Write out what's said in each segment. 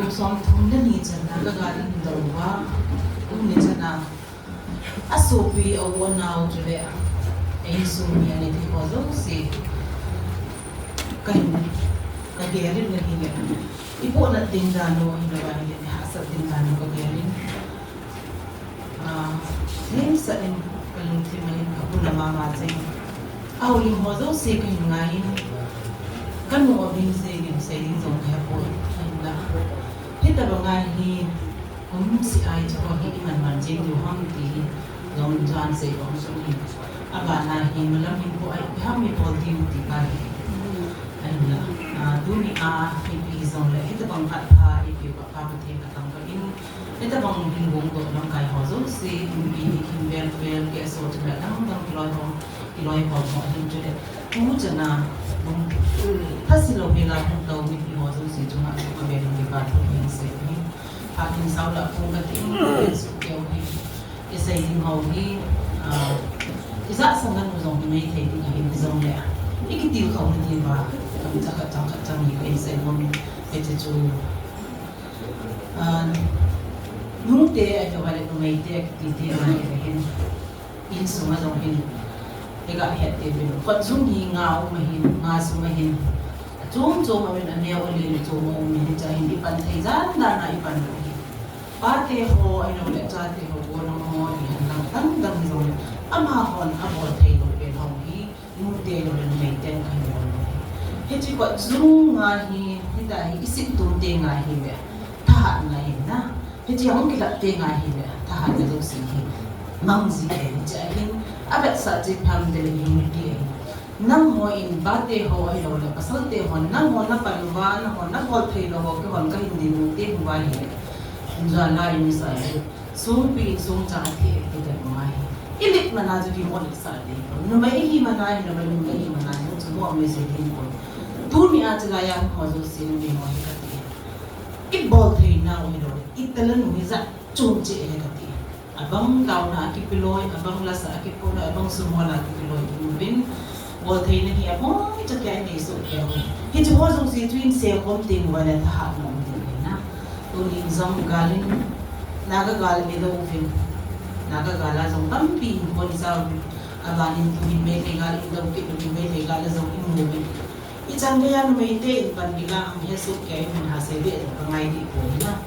cũng xong thùng đến như thế nào cái gà đi đâu quá cũng như thế nào asupi ở one nào cho đấy anh sum nhà này thì có rất gì cái ghế lên người hình ảnh ibu na tinggal no hinawa ini hasa tinggal no kagaling nem sa in kalung timahin kapuna mamating auling hodo se kan ngain kan mo bin se nim se din zong hapo na hita bangai hi si ai cho hi man man jing du hang ti long jan se ong so hi abana hi malam hin ko ai ha mi pol ti ti ka duni ipi zong le ita bang hat pa ipi ka pa te ka tang ka in ita bang hingong do nang kai ho zo si ipi kim bel bel ke so te la nang dang kiloi ho hin je mu jana pasilo bela hong tau mi pi ho zo si chunga ka bel ni ka to hin se ni pa hin sau la pu ka ti su ke hi isai ding ho hi isa sang nan zong ni mai the ding hi zong le ikitil khau ni ba chẳng nghĩ cái sẽ không cái chú nung tê cho vào cái mấy tê tí mà cái hình in số mà dòng hình cái gạo hạt tê bên phần zoom hi ngao mà hình ngao số mà hình zoom mà bên anh em ở đây zoom mà mình chơi hình đi pan thấy rất là nãy pan rồi ba tê hồ anh em lại chơi tê hồ buồn nó thì hàng tăng tăng rồi âm hà hòn âm hòn thấy rồi bên hồng hi nung tê rồi mấy tê cái he chỉ có zoom ngay hi hiện hi isip tu tê ngay hi vậy thà ngay na he chỉ không kịp tê ngay hi vậy thà cái đó gì hi mang gì cái chỉ hi abet sa chỉ phàm để hi đi nang ho in ba tê ho ai rồi là pasal tê ho nang ho na palwa na ho na hol phê lo ho cái hon cái hindi nu tê huwa hi giờ lại như vậy zoom pi zoom cha tê cái đó ngay ilit mà na cho đi mua được sao đi nó mấy hi mà na nó mấy hi mà na nó chỉ mua mấy gì đi mua dunia celaya hozo sin ni mo hikati it bol thei na o hiro italan mu za chumche hikati abang tau na ki piloi abang lasa ki pona abang sumola ki piloi bin bol thei na hi abong cha kya ni so kya hi chu hozo si twin se kom ting wala tha ha no ting na to ni zam galin naga gal me do fin naga gala zam tam pi ko ni sa abanin tu me le gal do ki me le gal zam in mo ichang me yan me te pan bila ang yesu ke min ha se be pangai di ko na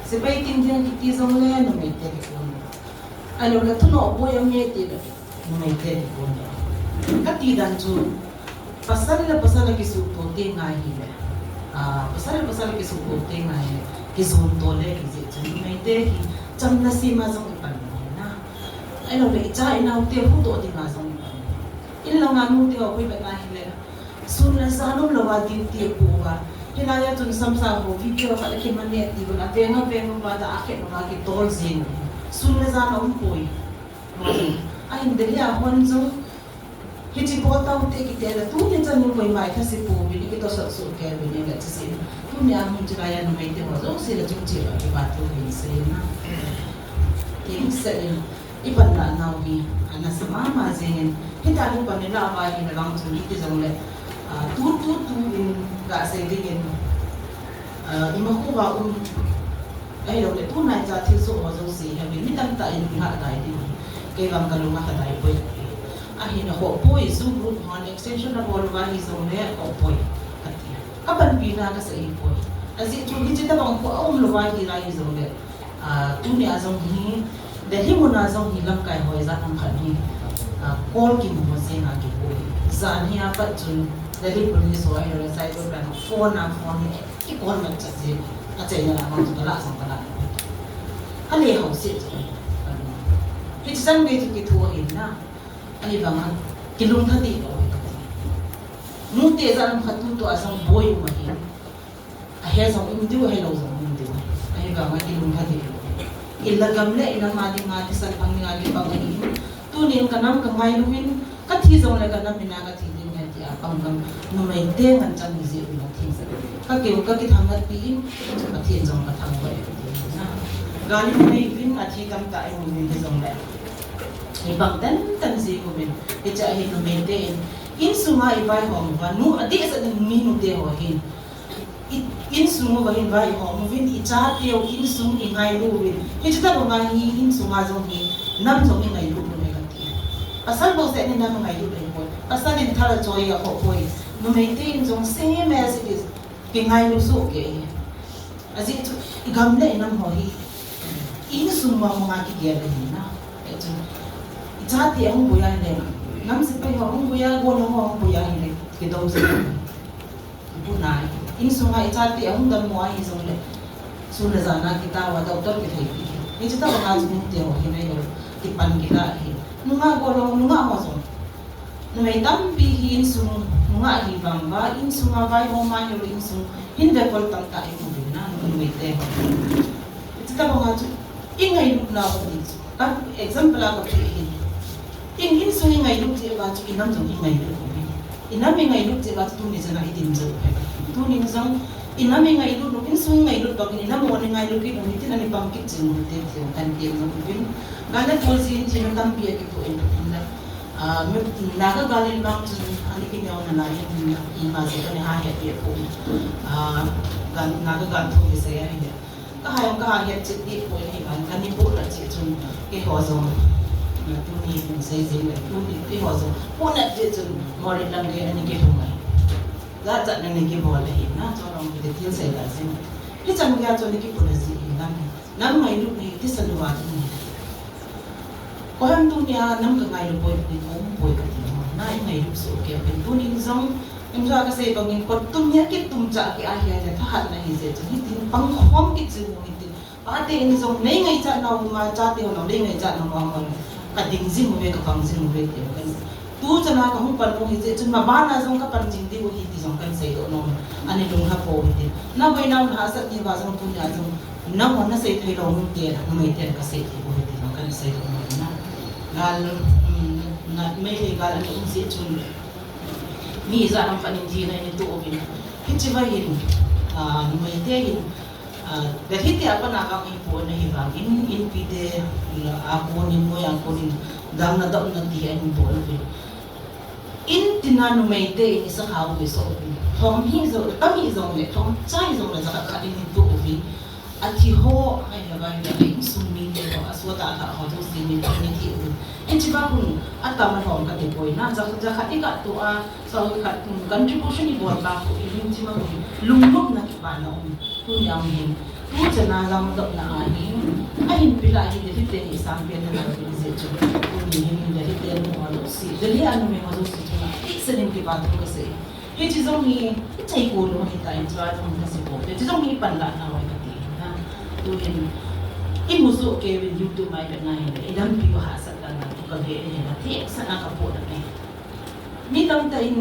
se bai tin din ki zong le no me te ko ano la tu no bo ya me te no me te ko na ka ti dan chu pasal ki su to te ngai hi le pasal ki su to te ngai ki zum to le ki je chu me te ki cham na si ma zong pan na ano le cha ina te hu to ti na zong in lang anu te ko ba ngai le sun la sa no lo wa din ti ko ba hinaya tun sam sa ho video ka le man ne ti ba te no ba da ake no ki tol zin sun la sa no koi ai de ya hon zo hi ti ko ta te ki te la tu ni chan ni koi mai tha se pu bi ki to sa su ke bi ni ga ti se tu ni a mun ti ba ya no mai te ho zo se la chu chi ba ki ba tu ni se na ting se iban na na wi ana sama ma zin kita ni pa nila ba ni lang tu ni ti zong le tu in ga se de yen ima ko ba ai lo le tu nai za thi so ho zo si ha ni tam ta in ha dai di ke bang ka lu ma ta dai poi a hi na ho poi su group on extension na bol ba hi zong le ho poi ka ban pi na ka se i poi azi tu ni ta bang ko lo ba hi ra hi zong le tu ni a zong hi de hi mo na zong hi lam kai hoi za am khan hi call ki mo se na ki ko zan hi a pat chun de hi police so ai lo sai to plan phone ni ki call ma cha je a che na ma tu la sang ta a le ho se hi san be ki thu hin na ani bang ki lung tha ti lo nu te zan khatu to asang boy ma hi a he zong im du he lo zong im du ai bang ki lung tha ti ilagam le ina mali ngati san pang ngati pangani tunin kanam ka ngai luin ka thi zong le kanam mina ka thi din ya ti apang kam no mai te ngan chang ni je na thi sa ka ke ka ki thang pi ka thi zong ka thang ba na gali mai vin a thi kam ta ai ni ni zong le ibang tan si ko min e cha hi no mai te in sunga i bai hong wa nu ati sa mi nu te ho hin in sung wa hin vai ho mo vin I cha teo in sung I ngai lu vin he chita ba ngai hi in sung a jong hi nam jong hi ngai lu no me ka ti asal bo se ni nam ngai lu le ko asal in thara joy ya ho poi no me te in jong same as it is ke ngai lu so ke azi tu gam le nam ho hi in sung ma mo nga ki ge le ni na e tu cha te hong bo ya le nam se pe ho hong bo ya go no hong bo ya ni ke dom se bu nai in sunga ichati ahung dam mo ai zong le suna zana kita wa doctor ke thai ni chita ba ngaz mu te ho hi nei lo ti pan kita hi nunga go lo nunga mo zong nu mai tam pi hi in sung nunga hi bang ba in sunga vai ho ma yo in sung hin ve kol tam ta ai mu na nu mai te chita ba ngaz in ngai lu na ko ni ka example la ko hi in sung ngai lu te ba chu inam jong ngai lu inam ngai lu te ba tu ni zana idin zo tu ni zong inam ngai lu no in sung ngai lu to ki inam mo ngai lu ki no ni tin ani pam ki chin mo te te kan te no bin gana tol sin chin tam pi ki to in na me na ga galin bang chin ani ki no na na I ma se ne ha he pi ko gan na ga gan thu se ya ni ka ha he chit ti ko ni kan ni po la chi chun ki ho zong na tu ni se se le tu ni ki ho zong po na je chun mo ri lang ge ani ki ho mai za za na ni ki bo le hi na cho rong ki ti se la sin ki chang ya cho ni ki po na si nam mai lu ni ti sa lu wa ni ko ham tu nya nam ka ngai lu poi ni ko poi ka ti na I ngai lu so ke pen tu ni zong em ra ka se bang ni ko tum ya ki tum cha ki a ya tha hat na hi se chu ni tin pang khom ki chu ni tin pa te ni zong nei ngai cha na ma cha te no nei ngai cha na ma ma ka ding zing mo ve ka pang zing mo ve te kan tu chana ka hung pan mo hi je chun ma ba na zong ka pan jing di wo hi ti zong kan sei do no ani lung ha po hi na bai na ha sa ni ba zong tu ya zong na mo na sei thai lo mu te na mai te ka sei ti wo hi ti zong kan sei do no na gal na me le gal ni si chun mi za am pan ji na ni tu o bin hi chi vai hin ni mai te hin da hi te apa na ka mi po na hi ba in pi de ako ni mo yang ko ni dam na dam na ti ai bo lo in tinanu mai te ni sa ha wi so thom hi zo ta mi zo le thom chai zo la za ka ni tu o vi ati ho ai la ba ya in sum mi te ko aswa ta ka ho to si ni ni ti u en chi ba kun ata ma thom ka te poi na za za kha ti ka tu a so ka contribution ni bo ba ko in chi ma ko lung luk na ki ba na tu yang ni tu chana za ma dok na a ni ai pila hi de te ni sam pe na ni se chu ni ni de te no lo si de li anu me mo si chu excellent ki ba ko se he chi zong ni chai ko lo ni tai chwa zong ka si ko de chi zong ni pan la na wa ka ti na tu hin I mu so ke with YouTube mai ka na hi idam pi wa sa ka na ka he ni na ti sa na ka po na me ni tam ta in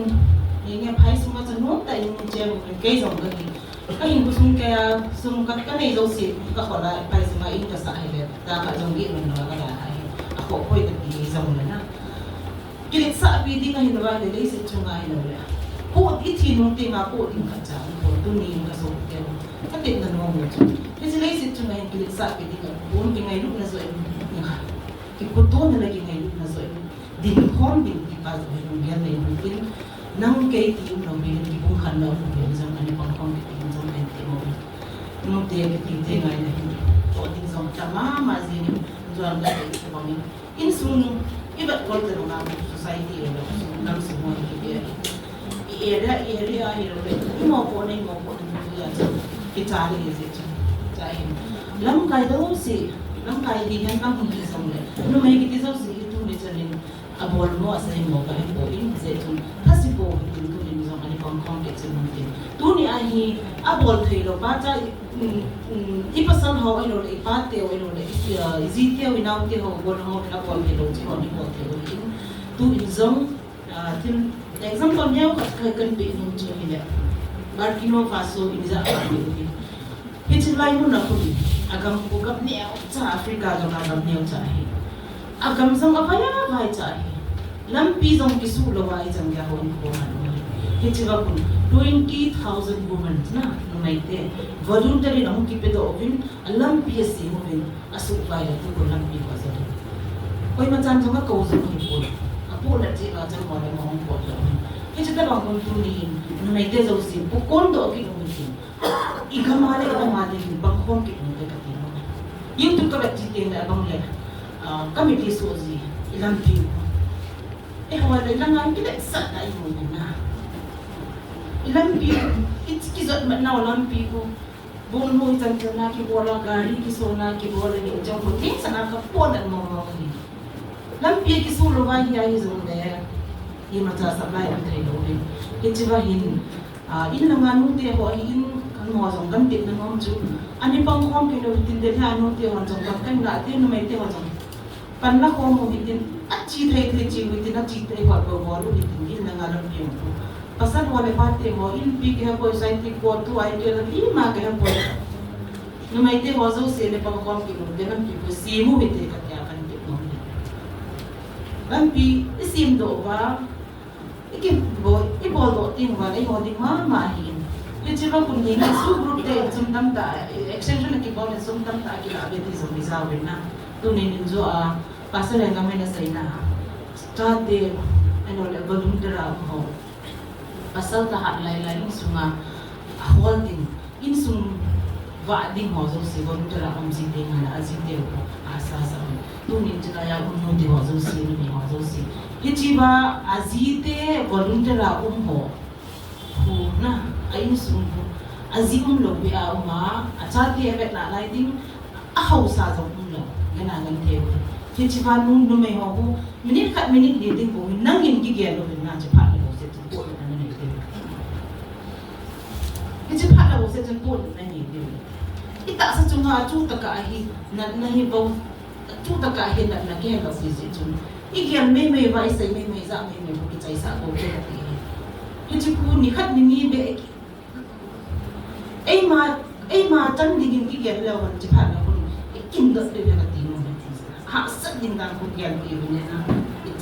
ni nge phai su ma cha no ta in je mo ke zong ka ni ka hin kusum kaya sum ka nei zo si ka khola pai su ma in ka sa hai le ta ka jong gi no na ka da hai ako poi ka ti zong na na kilit sa pi di ka hin ba le si chu nga hin le po I thi no ti nga po din ka cha po tu ni ka so ke ka ti na no mo chu ke si le si chu nga hin kilit sa pi di ka po ti ngai lu na so nga ki ko to na lagi ngai lu na so din hon din ti pa zo no ya nei no tin nang ke ti no bi ki bung khan no no zong ani pang pang ki ti zong ai ti mo no te ke ti te ngai na hin po din zong cha ma zi ni zong ga ti mo ni in sun iba ko te no na society no nam su mo ki be area hi ro le mo po ni ya ki ta ni zi chu cha hin lam kai do si lam kai di han pang ki zong le no mai ki ti zo si tu ni chen abol mo sa mo ka po in ze tu hasipo tu ni zong ani pang kong ke chen mo ti tu ni a hi abol thei lo ba cha I pasan ho ai lo le pa te o lo le zi te o na te ho go no na ko ke lo chi ho ni ko te o in tu in zong tin example nyau ka kan be no chu ni le Burkina Faso in za a ni hi chi lai mo na ko ni agam ko kap ne cha Africa lo na gam ne cha hi agam zong apa ya vai cha hi lampi zong ki su lo wai jang ya ho ni ko na hi chi ba kun 20,000 women na no mai te voluntary na ki pe do ovin lampi si mo vin asu vai la tu ko lampi ko za oi ma chan thong ko zo ni ko apo la chi la chan mo le mo ko lo hi chi ta ba kun tu ni no mai te zo si ko kon do ki no ni igamale bang home kit mo katino yung tu ka jitin na bang le kami disozi ilang piu wala lang ang kita sa tayo na ilang piu itskizot na walang piu buong mo isang na kibola gari kisona kibola ni ujang puting sa nakaponan mo ni lampi kisulo ba hiya izonde i mata supply ang trade open kichiba hin in naman te ho in kan mo jong kan tin na mo ju ani pang kom kino tin de ha no te ho jong kan na te no mai te ho jong pan na ko mo bitin achi thai thai chi bitin achi thai ho bo bo lu bitin in na ngalam pi mo pasan wala parte mo in pi ke ko sai ti ko tu ai ke li ma ke ho no mai te ho zo se le pang kom kino de nam pi ko si mu bite ka ya kan te mo lampi isim do ba ibo ting ba ai hoding ma hin kichiba kunni na su group de zum tam ta extension na kibo na sum tam ta ki abe ti zum isa na tunin jo a pasal nga may na sai na start de ano le voluntary ho pasal ta hat lai lai sunga holding in sum va ding ho zo si voluntary om si de na azin de asa sa tunin jila ya unno de ho zo si ni ho zo si kichiba azite voluntary ho na ayun sumpo azim lo bi a uma achati ebe na lai ding a hausa zo lo yana ngan te kichiba nung no me ho minute kat minute de ding ko nang yin gi ge lo na che pha lo se tu ko na ne te kichiba lo se tu ko na ne te ita sa chunga chu ta ka hi na hi bo chu ta ka hi na ke lo si si chu igen me vai sai me za me ko ki chai sa ko ke ti kichibu ni khat ni be ai ma tan digin ki gen lawan chi pha na kun kin da de ka ti no ha sat din dan ko gen ki ne na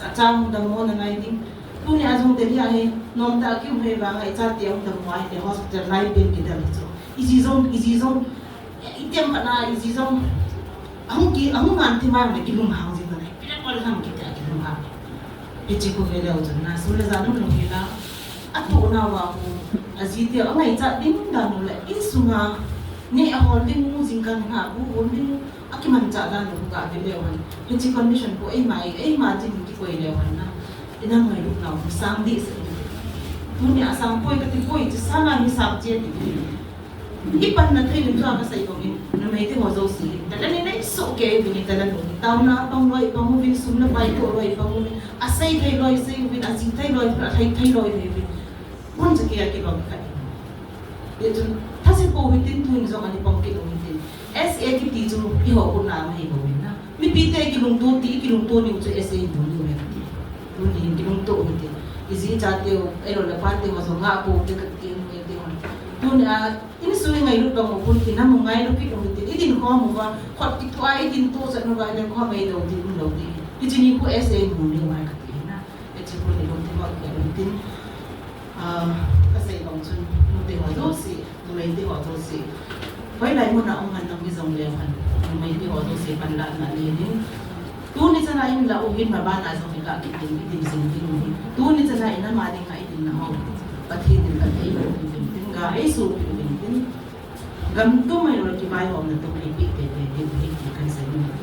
cha chang da mo na ngai ding tu ni azong de ya he nom ta ki me ba ngai cha ti ang da mo ai de hospital lai ben ki da so izi zong item na izi zong ang man ti ma na ki lum hang ji na pi na ko ham ki ta ki lum ha pi chi ko ve le o na so le za no lo ki la ato na wa ko azite angai cha ding da no le insunga ne a holding mu jingkan ha bu holding akiman cha da no ka de le wan pinchi condition ko ai ma jing ki ko le wan na ina mai lu na sang di se tu ne asang koi ka ti koi ti sana ni sa je ti ipan na thai lu ka sai ko min na mai ti ho zo si ta la ne so ke bi ni ta la no ni taw na pang loi pang mu bin sum na bai ko loi pang mu asai thai loi sai bin azin thai loi thai loi bi kun sa kaya ki ba ka ito kasi po witin tuwing sa kanil pang kilomitin SL ki ti chu i ho ko na mai ko na Mipite ki lungto ti ki lungto ni chu SL mo ni tu ni ki lungto ni izi chate ero la parte wa so nga po ke ti ni ti tu na ini suwi ngai lu ka mo kun ti na mo ngai lu ki kilomitin idin ko mo ba khot ti twai din to sa no ga den ko mai do ti no ti ti ni ko SL mo ni mai ka ti na eti ko ni lungto ba ki kasi bang chun nuti ho zo si numai ti ho zo si pai lai mo na ong han nang bizong le han numai ti ho zo si pan la na le din tu ni sana in la ugin ma ba na zo ki ka ki tin tin sing tin ni tu ni sana ina ma ding ka itin na ho pathi din ka ai lo tin tin ga ai su tin tin gam tu mai ro ki bai ho na tu ki pi te te kan sai ni